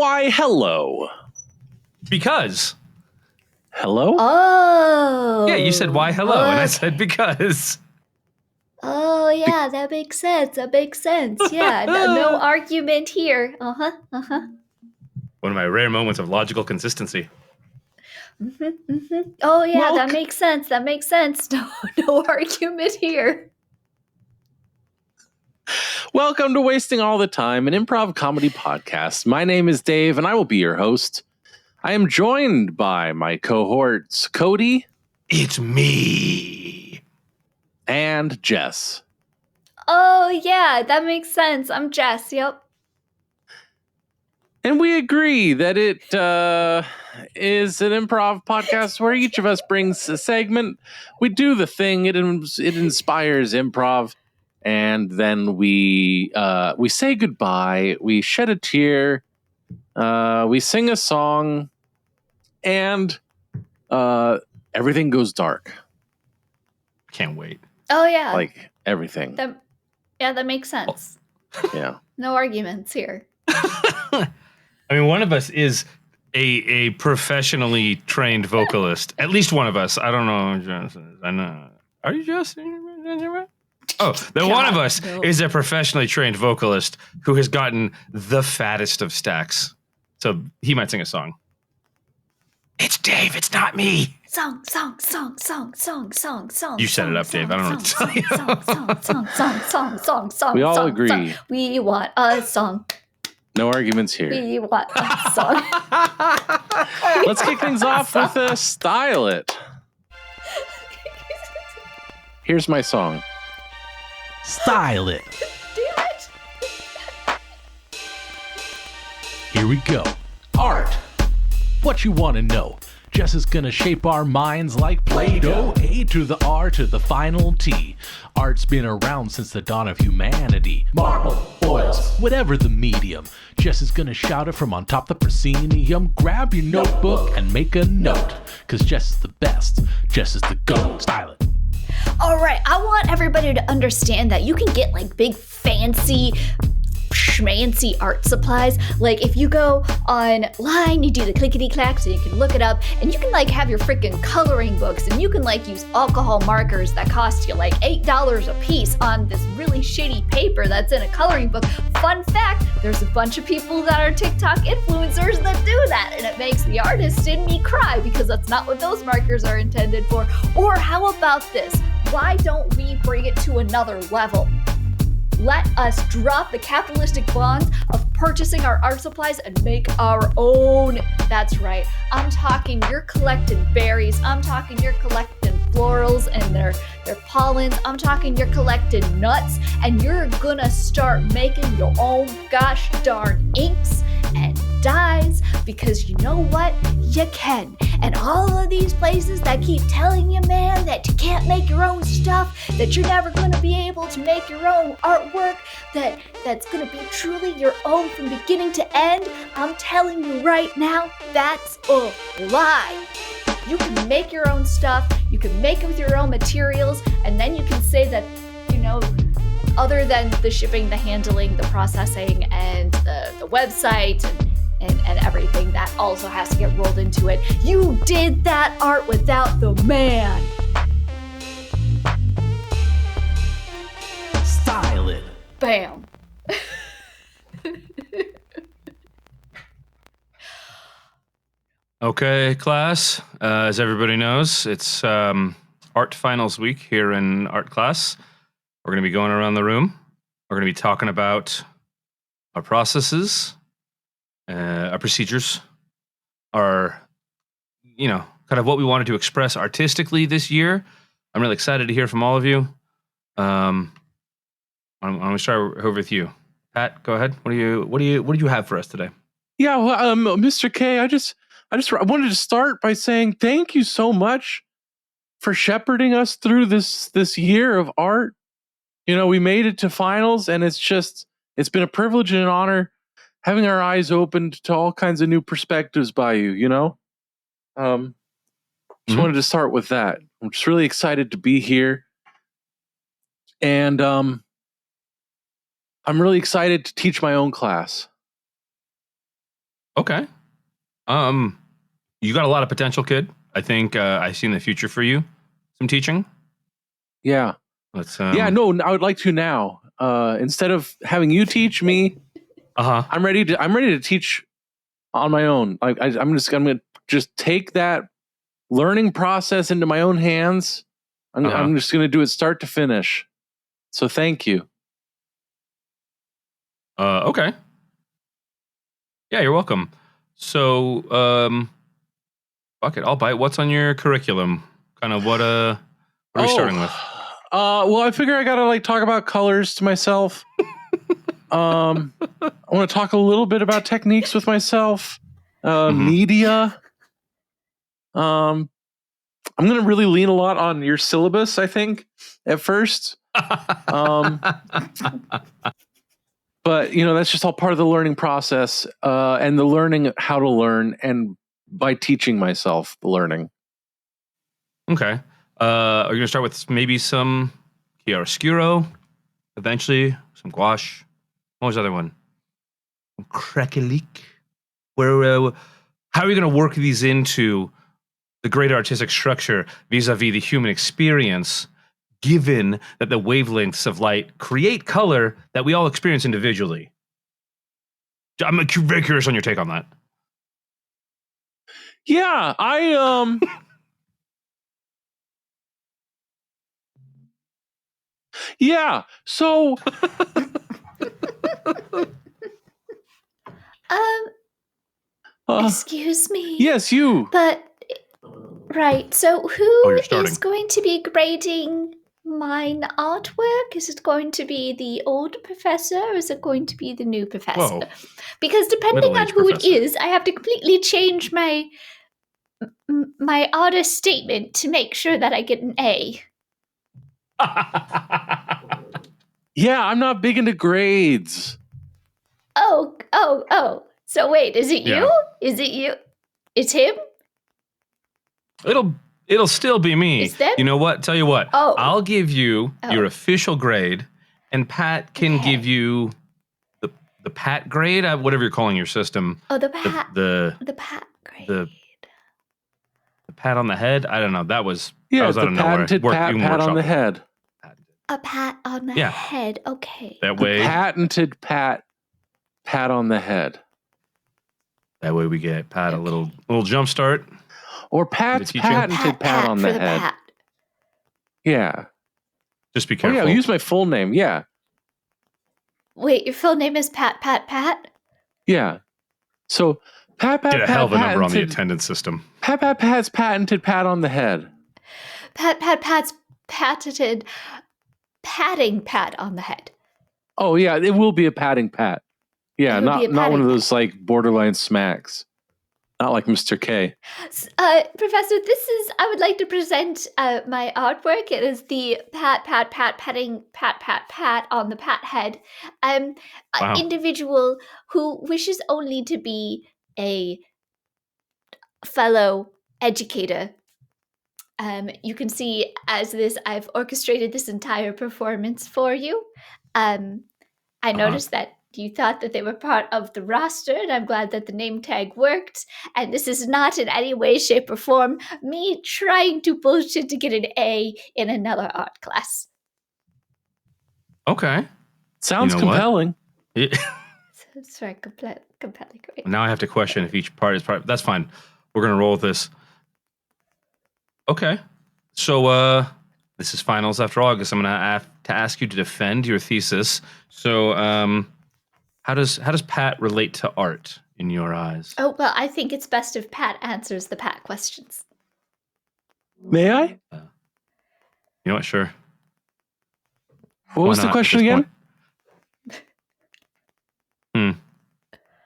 Why, hello. Because. Hello? Oh. Yeah, you said why hello, and I said because. Oh, yeah, that makes sense. Yeah, no argument here. One of my rare moments of logical consistency. Oh, yeah, that makes sense. No argument here. Welcome to Wasting All the Time, an improv comedy podcast. My name is Dave, and I will be your host. I am joined by my cohorts, Cody. It's me. And Jess. Oh, yeah, that makes sense. I'm Jess, yep. And we agree that it is an improv podcast where each of us brings a segment. We do the thing. It inspires improv. And then we say goodbye. We shed a tear. We sing a song. And everything goes dark. Can't wait. Oh, yeah. Like everything. That makes sense. Yeah. No arguments here. I mean, one of us is a professionally trained vocalist. At least one of us. I don't know. Jess is. I know. Are you Jess? Oh, then one of us is a professionally trained vocalist who has gotten the fattest of stacks. So he might sing a song. It's Dave. It's not me. Song. You set it up, Dave. I don't know what to tell you. Song. We all agree. We want a song. No arguments here. We want a song. Let's kick things off with Style It. Here's my song. Style It. Damn it. Here we go. Art. What you want to know? Jess is gonna shape our minds like Play-Doh. A to the R to the final T. Art's been around since the dawn of humanity. Marble, oils, whatever the medium. Jess is gonna shout it from on top the proscenium. Grab your notebook and make a note. Cause Jess is the best. Jess is the GOAT. Style it. All right, I want everybody to understand that you can get like big fancy schmancy art supplies. Like if you go online, you do the clickety clack so you can look it up, and you can like have your freaking coloring books, and you can like use alcohol markers that cost you like $8 a piece on this really shitty paper that's in a coloring book. Fun fact, there's a bunch of people that are TikTok influencers that do that, and it makes the artist in me cry because that's not what those markers are intended for. Or how about this? Why don't we bring it to another level? Let us drop the capitalistic bonds of purchasing our art supplies and make our own. That's right. I'm talking you're collecting berries. I'm talking you're collecting florals and their pollens. I'm talking you're collecting nuts, and you're gonna start making your own gosh darn inks and dyes, because you know what? You can. And all of these places that keep telling you, man, that you can't make your own stuff, that you're never going to be able to make your own artwork, that's going to be truly your own from beginning to end, I'm telling you right now, that's a lie. You can make your own stuff, you can make it with your own materials, and then you can say that, you know, other than the shipping, the handling, the processing, and the website, and everything that also has to get rolled into it, you did that art without the man. Style it. Bam. Okay, class. As everybody knows, it's art finals week here in art class. We're going to be going around the room. We're going to be talking about our processes, our procedures, our, kind of what we wanted to express artistically this year. I'm really excited to hear from all of you. I'm going to start over with you. Pat, go ahead. What do you have for us today? Yeah, well, Mr. K, I wanted to start by saying thank you so much for shepherding us through this year of art. You know, we made it to finals, and it's been a privilege and an honor having our eyes opened to all kinds of new perspectives by you, you know? Just wanted to start with that. I'm just really excited to be here. And I'm really excited to teach my own class. Okay. You got a lot of potential, kid. I think I see in the future for you some teaching. Yeah. Let's. Yeah. No, I would like to now. Instead of having you teach me, I'm ready to teach on my own. I'm gonna just take that learning process into my own hands. I'm just gonna do it start to finish. So thank you. Okay. Yeah, you're welcome. So, fuck it, I'll bite. What's on your curriculum? Kind of what are we starting with? Well, I figure I gotta like talk about colors to myself. I want to talk a little bit about techniques with myself. Media. I'm gonna really lean a lot on your syllabus, I think, at first. But that's just all part of the learning process, and the learning how to learn, and by teaching myself the learning. Okay. Are you gonna start with maybe some Chiaroscuro? Eventually, some gouache. What was the other one? Crackalique. Where? How are you gonna work these into the greater artistic structure vis-a-vis the human experience, given that the wavelengths of light create color that we all experience individually? I'm very curious on your take on that. Yeah, yeah, so Excuse me. yes, you. But right, so Oh, who you're starting. is going to be grading mine artwork? Is it going to be the old professor, or is it going to be the new professor? Whoa. Because depending on Middle-aged who professor. it is, I have to completely change my artist statement to make sure that I get an A. Yeah, Oh. I'm not big into grades. So wait, is it you? Yeah. Is it you? It's him? It'll still be me. It's them? You know what? Tell you what. Oh. I'll give you your Oh. official grade, and Pat can Okay. give you the Pat grade, whatever you're calling your system. Oh, the pat. The The pat grade. the pat on the head. I don't know. That was Yeah, out the of nowhere. patented pat on the head. A pat on the Yeah. head. Okay. That way, Patented pat on the head. that way we get Pat a little jump start. Or Pat's teaching? patented pat on the for head. Pat. Yeah. Just be Oh careful. yeah, I'll use my full name. Yeah. Wait, your full name is Pat? Yeah. So Pat Get a hell of a number on the patented- attendance system. Pat's patented pat on the head. Pat's patented patting Pat on the head. Oh yeah, it will be a patting pat. Yeah, It will be a not one of patting those like borderline smacks. Not like Mr. K. Professor, I would like to present my artwork. It is the patting Pat on the Pat head. Wow. An individual who wishes only to be a fellow educator. You can see I've orchestrated this entire performance for you. I noticed that you thought that they were part of the roster, and I'm glad that the name tag worked. And this is not in any way, shape, or form me trying to bullshit to get an A in another art class. Okay. Sounds compelling. It's very compelling. Great. Now I have to question if each part is part. That's fine. We're gonna roll with this. Okay. So this is finals after all. I guess I'm gonna have to ask you to defend your thesis. So how does Pat relate to art in your eyes? Oh, well, I think it's best if Pat answers the Pat questions. May I? You know what? Sure. What was the question again?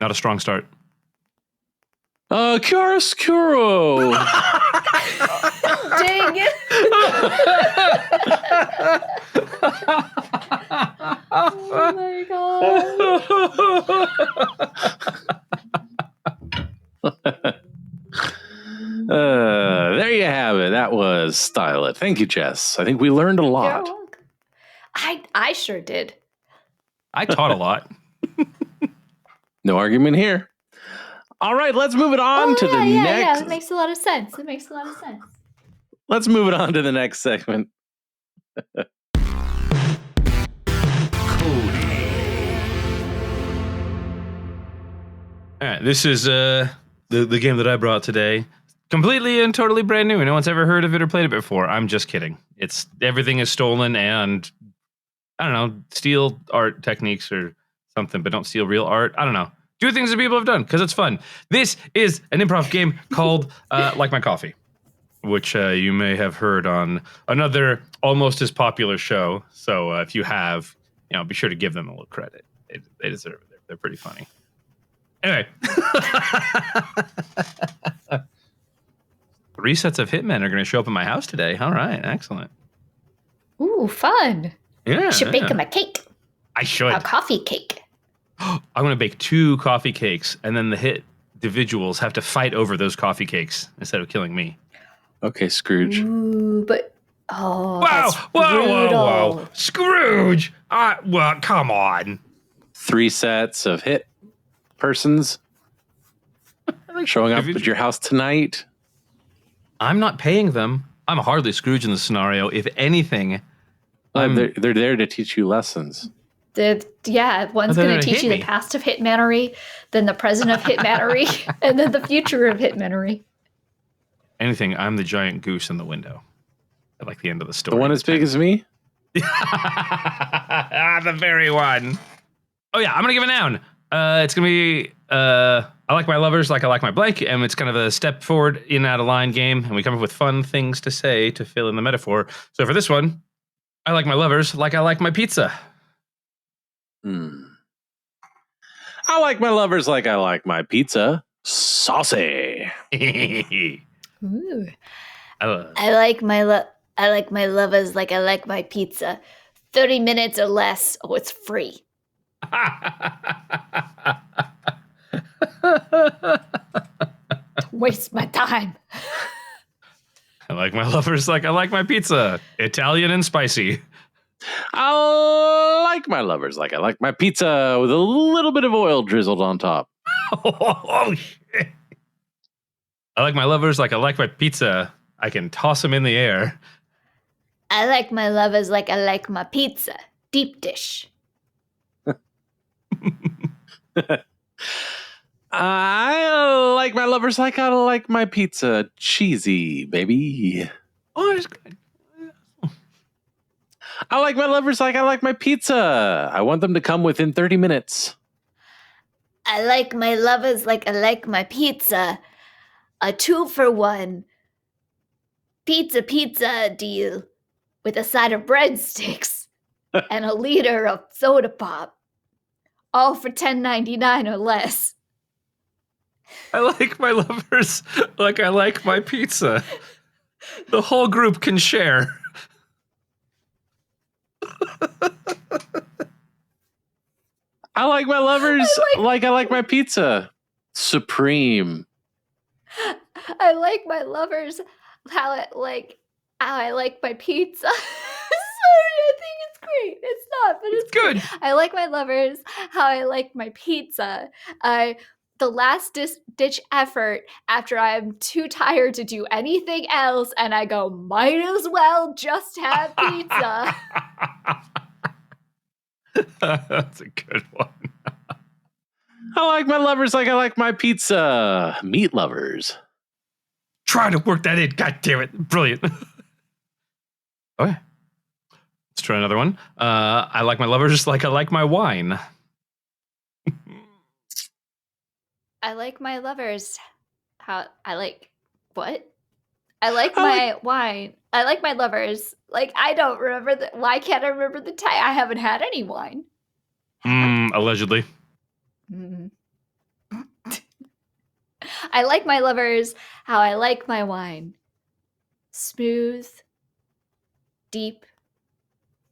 Not a strong start. Chiaroscuro. Dang it! Oh my god. There you have it. That was Style It. Thank you, Jess. I think we learned a lot. You're welcome. I sure did. I taught a lot. No argument here. All right, let's move it on to the Yeah, next. it makes a lot of sense. Let's move it on to the next segment. All right, this is the game that I brought today. Completely and totally brand new. No one's ever heard of it or played it before. I'm just kidding. Everything is stolen and I don't know, steal art techniques or something, but don't steal real art. I don't know. Do things that people have done because it's fun. This is an improv game called Like My Coffee, which you may have heard on another almost as popular show. So if you have, be sure to give them a little credit. They deserve it. They're pretty funny. Anyway. 3 sets of hitmen are going to show up in my house today. All right, excellent. Ooh, fun. Yeah. You should bake them a cake. I should. A coffee cake. I'm going to bake 2 coffee cakes, and then the hit individuals have to fight over those coffee cakes instead of killing me. Okay, Scrooge. Ooh, but that's whoa. Scrooge! Well, come on. 3 sets of hit persons showing up at your house tonight. I'm not paying them. I'm hardly Scrooge in the scenario. If anything, they're there to teach you lessons. One's going to teach you the past of hitmanery, then the present of hitmanery, and then the future of hitmanery. Anything, I'm the giant goose in the window. At like the end of the story. The one as big as me? The very one. Oh yeah, I'm going to give a noun. It's going to be, I like my lovers like I like my blank, and it's kind of a step forward in out of line game, and we come up with fun things to say to fill in the metaphor. So for this one, I like my lovers like I like my pizza. I like my lovers like I like my pizza. Saucy. Ooh. I like my lovers like I like my pizza. 30 minutes or less, or it's free. Waste my time. I like my lovers like I like my pizza. Italian and spicy. I like my lovers like I like my pizza with a little bit of oil drizzled on top. Oh, shit. I like my lovers like I like my pizza. I can toss them in the air. I like my lovers like I like my pizza. Deep dish. I like my lovers like I like my pizza. Cheesy, baby. Oh, that's good. I like my lovers like I like my pizza. I want them to come within 30 minutes. I like my lovers like I like my pizza. A 2-for-1 pizza deal with a side of breadsticks and a liter of soda pop. All for $10.99 or less. I like my lovers like I like my pizza. The whole group can share. I like my lovers like I like my pizza. Supreme. I like my lovers how I like my pizza. Sorry, I think it's great. It's not, but it's good. I like my lovers how I like my pizza. The last ditch effort after I'm too tired to do anything else, and I go, might as well just have pizza. That's a good one. I like my lovers like I like my pizza. Meat lovers. Try to work that in. God damn it. Brilliant. Okay. Let's try another one. I like my lovers like I like my wine. I like my lovers how I like what? I like my wine. I like my lovers. Like, I don't remember why can't I remember the time? I haven't had any wine. Allegedly. Mm. I like my lovers how I like my wine. Smooth, deep,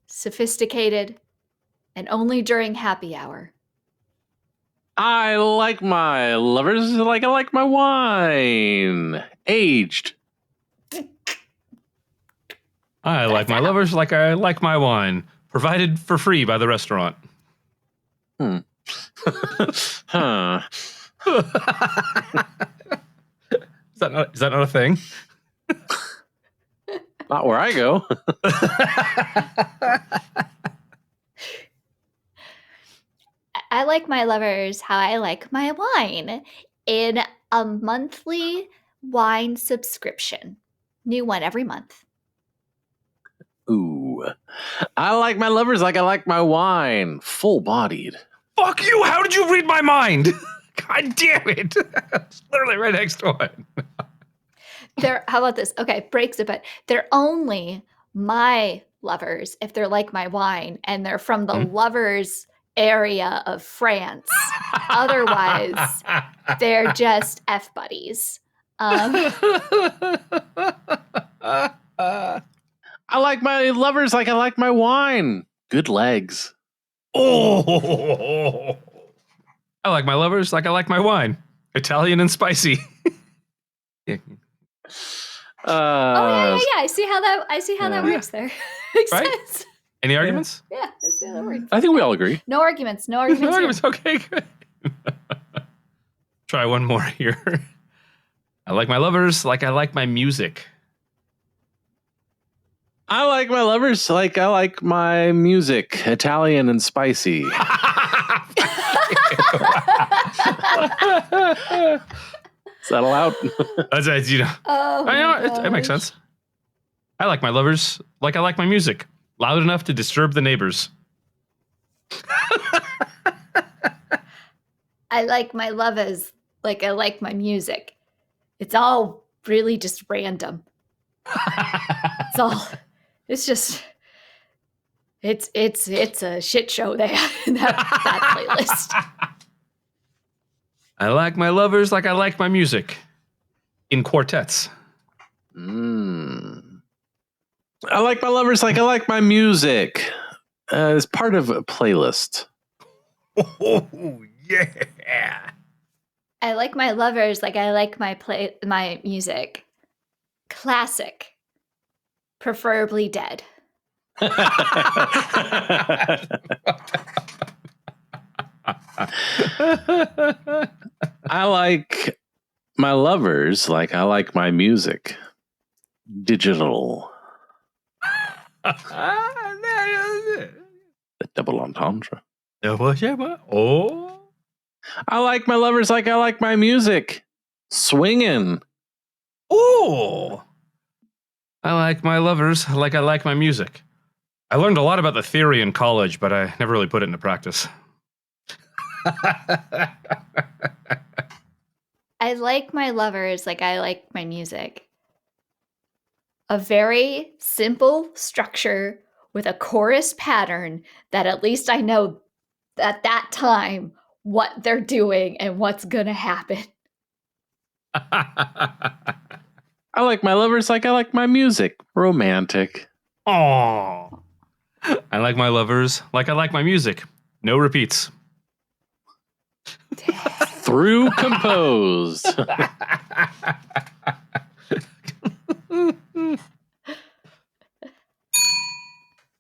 sophisticated, and only during happy hour. I like my lovers like I like my wine. Aged. I like my lovers like I like my wine. Provided for free by the restaurant. Huh. Is that not a thing? Not where I go. I like my lovers how I like my wine in a monthly wine subscription. New one every month. Ooh. I like my lovers like I like my wine. Full-bodied. Fuck you! How did you read my mind? God damn it! It's literally right next to one. How about this? Okay, breaks it, but they're only my lovers if they're like my wine and they're from the lovers area of France. Otherwise, they're just F buddies. I like my lovers like I like my wine. Good legs. Oh, I like my lovers like I like my wine. Italian and spicy. Yeah. I see how that works there. Makes Right? sense. Any arguments? Yeah, I see how that works. I think we all agree. No arguments. No arguments. No here. arguments. Okay, good. Try one more here. I like my lovers like I like my music. I like my lovers like I like my music. Italian and spicy. Is that allowed? That's, you know. Oh, I know it makes gosh. sense. I like my lovers like I like my music. Loud enough to disturb the neighbors. I like my lovers like I like my music. It's all really just random. It's just it's a shit show they have in that playlist. I like my lovers like I like my music. In quartets. I like my lovers like I like my music. As part of a playlist. Oh, yeah. I like my lovers like I like my music. Classic. Preferably dead. I like my lovers like I like my music. Digital. The double entendre. Oh. I like my lovers like I like my music. Swinging. Oh. I like my lovers like I like my music. I learned a lot about the theory in college, but I never really put it into practice. I like my lovers like I like my music. A very simple structure with a chorus pattern that at least I know at that time what they're doing and what's gonna happen. I like my lovers like I like my music. Romantic. Aww. I like my lovers like I like my music. No repeats. Through composed.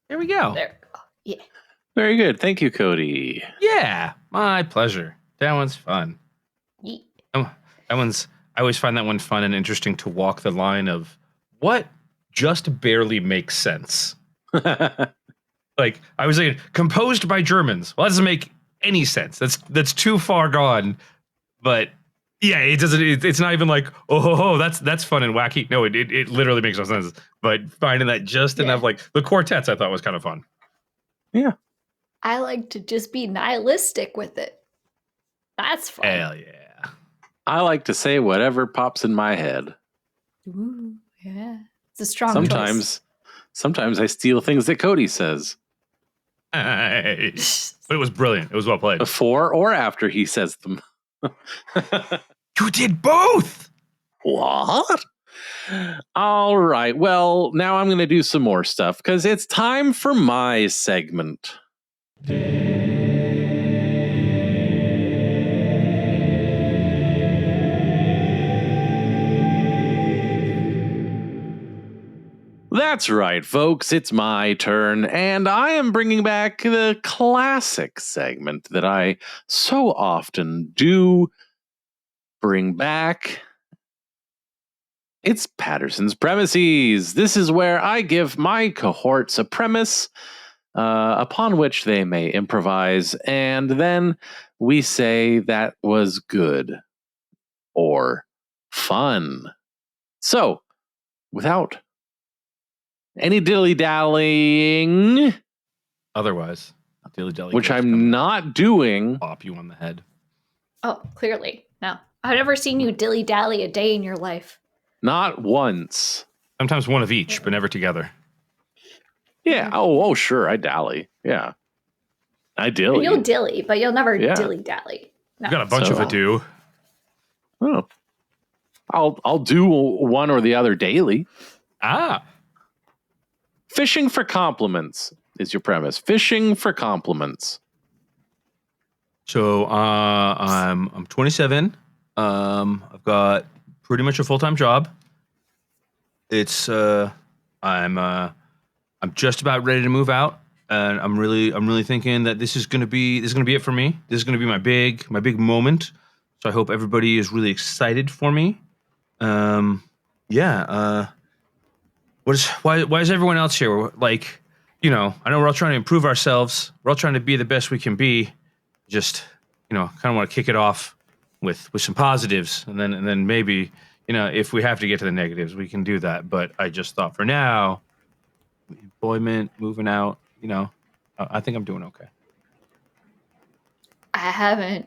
There we go. There. Yeah. Very good. Thank you, Cody. Yeah, my pleasure. That one's fun. Ye- That one's. I always find that one fun and interesting to walk the line of what just barely makes sense. Like I was saying, composed by Germans. Well, that doesn't make any sense. That's too far gone. But yeah, it doesn't. It's not even like that's fun and wacky. No, it literally makes no sense. But finding that just enough, like the quartets, I thought was kind of fun. Yeah. I like to just be nihilistic with it. That's fun. Hell yeah. I like to say whatever pops in my head. Ooh, yeah. It's a strong choice. Sometimes I steal things that Cody says. Nice. But it was brilliant. It was well played. Before or after he says them. You did both. What? All right. Well, now I'm going to do some more stuff because it's time for my segment. That's right, folks. It's my turn, and I am bringing back the classic segment that I so often do bring back. It's Paterson's Premises. This is where I give my cohorts a premise upon which they may improvise, and then we say that was good or fun. So, without any dilly-dallying, Otherwise, dilly-dally which goes I'm come not doing, pop you on the head. Oh, clearly. No. I've never seen you dilly-dally a day in your life. not once. Sometimes one of each, but never together. Yeah. Oh, sure. I dally. Yeah. I dilly. You'll dilly, but you'll never Yeah. dilly-dally. No. You got a bunch So- of ado. Oh. I'll do one or the other daily. Ah, Fishing for compliments is your premise. Fishing for compliments. so I'm 27. I've got pretty much a full-time job. It's I'm just about ready to move out, and I'm really thinking that this is gonna be it for me. This is gonna be my big moment. So I hope everybody is really excited for me. Yeah. Why is everyone else here? Like, I know we're all trying to improve ourselves. We're all trying to be the best we can be. Just, kind of want to kick it off with some positives, and then maybe, if we have to get to the negatives, we can do that. But I just thought for now, employment, moving out, I think I'm doing okay. I haven't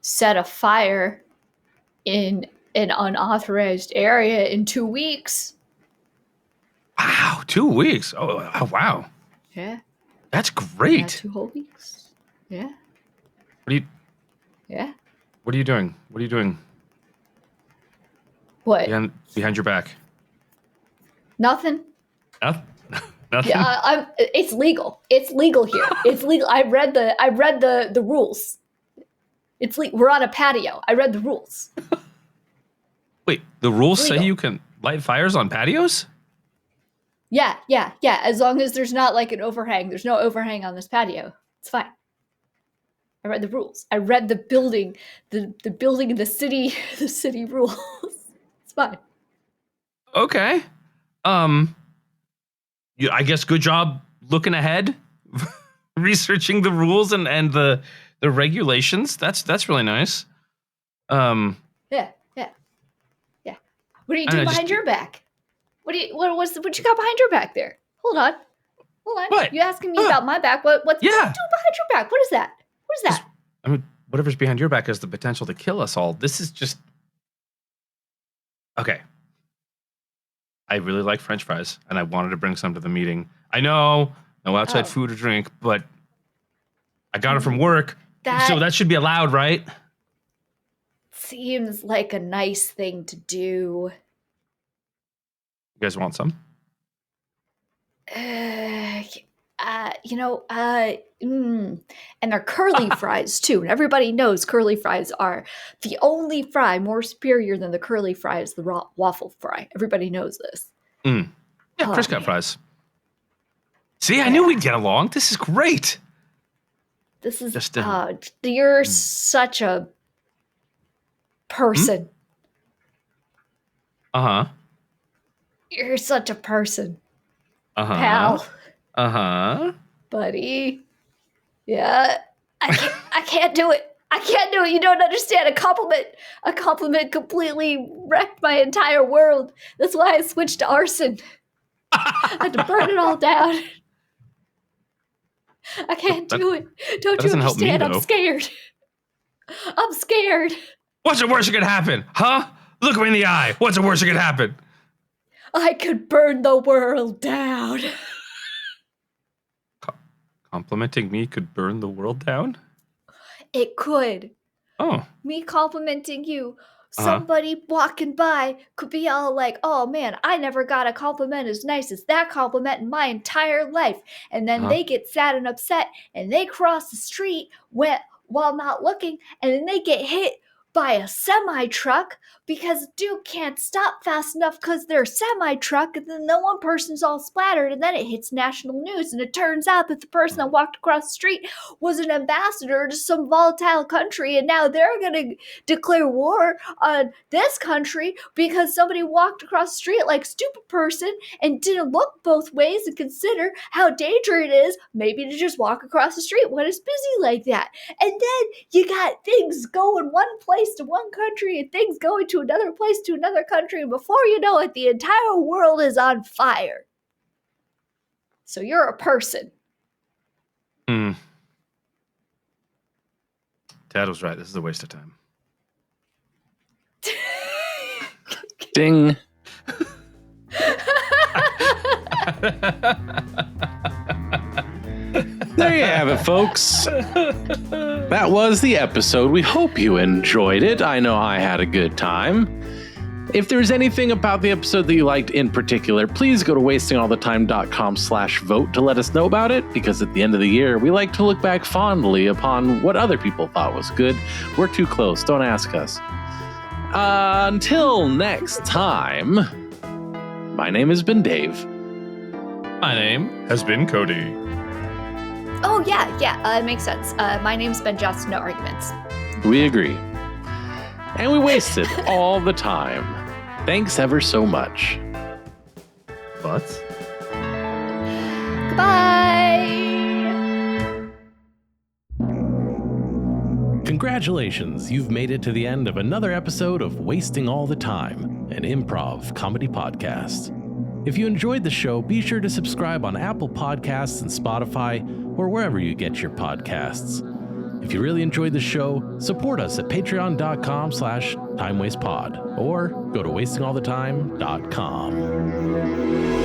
set a fire in an unauthorized area in 2 weeks. Wow, 2 weeks. Oh wow, Yeah. that's Yeah, great. 2 whole weeks. Yeah. What are you Yeah. What are you doing? What are you doing What? behind your back? Nothing. Nothing. Yeah, it's legal. It's legal here. It's legal. I read the rules. It's we're on a patio. I read the rules. Wait, the rules say Legal. you can light fires on patios? Yeah. As long as there's not like an overhang. There's no overhang on this patio. It's fine. I read the rules. I read the building, the building in the city rules. It's fine. Okay. I guess good job looking ahead, researching the rules and the regulations. That's really nice. Yeah. What are you I doing know, behind just- your back? What you got behind your back there? Hold on. What? You asking me about my back? What you Yeah. doing behind your back? What is that? What is that? I mean, whatever's behind your back has the potential to kill us all. This is just okay. I really like French fries, and I wanted to bring some to the meeting. I know, no outside Oh. food or drink, but I got it from work, That so that should be allowed, right? seems like a nice thing to do. You guys want some? And they're curly fries too. And everybody knows curly fries are the only fry more superior than the curly fry is the raw waffle fry. Everybody knows this. Yeah, Oh, Chris got man. fries. See, I knew we'd get along. This is great. This is Just, you're such a person. Uh-huh. You're such a person, Uh-huh. pal, Uh-huh. buddy. Yeah, I can't do it. I can't do it. You don't understand. A compliment completely wrecked my entire world. That's why I switched to arson. I had to burn it all down. I can't do it. Don't you doesn't help me, understand? I'm though. scared. I'm scared. What's the worst that could happen? Huh? Look me in the eye. What's the worst that could happen? I could burn the world down. Complimenting me could burn the world down? It could. Oh. Me complimenting you. Uh-huh. Somebody walking by could be all like, oh man, I never got a compliment as nice as that compliment in my entire life. And then Uh-huh. they get sad and upset and they cross the street while not looking and then they get hit by a semi-truck because Duke can't stop fast enough because they're a semi-truck, and then the one person's all splattered, and then it hits national news, and it turns out that the person that walked across the street was an ambassador to some volatile country, and now they're going to declare war on this country because somebody walked across the street like a stupid person and didn't look both ways and consider how dangerous it is maybe to just walk across the street when it's busy like that. And then you got things going one place to one country and things going to another place to another country, and before you know it, the entire world is on fire. So you're a person. Dad was right. This is a waste of time. Ding. There you have it, folks. That was the episode. We hope you enjoyed it. I know I had a good time. If there's anything about the episode that you liked in particular, please go to wastingallthetime.com/vote to let us know about it, because at the end of the year, we like to look back fondly upon what other people thought was good. We're too close. Don't ask us. Until next time, my name has been Dave. My name has been Cody. Oh, yeah, it makes sense. My name's been Just No Arguments. We agree. And we wasted all the time. Thanks ever so much. But Goodbye! Congratulations, you've made it to the end of another episode of Wasting All the Time, an improv comedy podcast. If you enjoyed the show, be sure to subscribe on Apple Podcasts and Spotify, or wherever you get your podcasts. If you really enjoyed the show, support us at patreon.com/timewastepod, or go to wastingallthetime.com.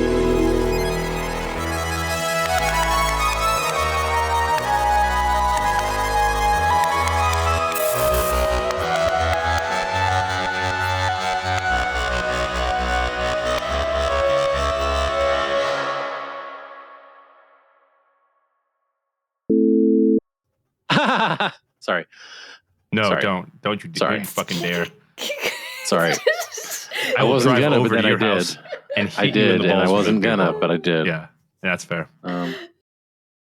Sorry. no, Sorry. don't you Sorry. fucking dare. Sorry. I will wasn't drive gonna, over but then to I your did. house and hit I you in did, the and I balls with wasn't a gonna, vehicle. but I did. Yeah, that's fair.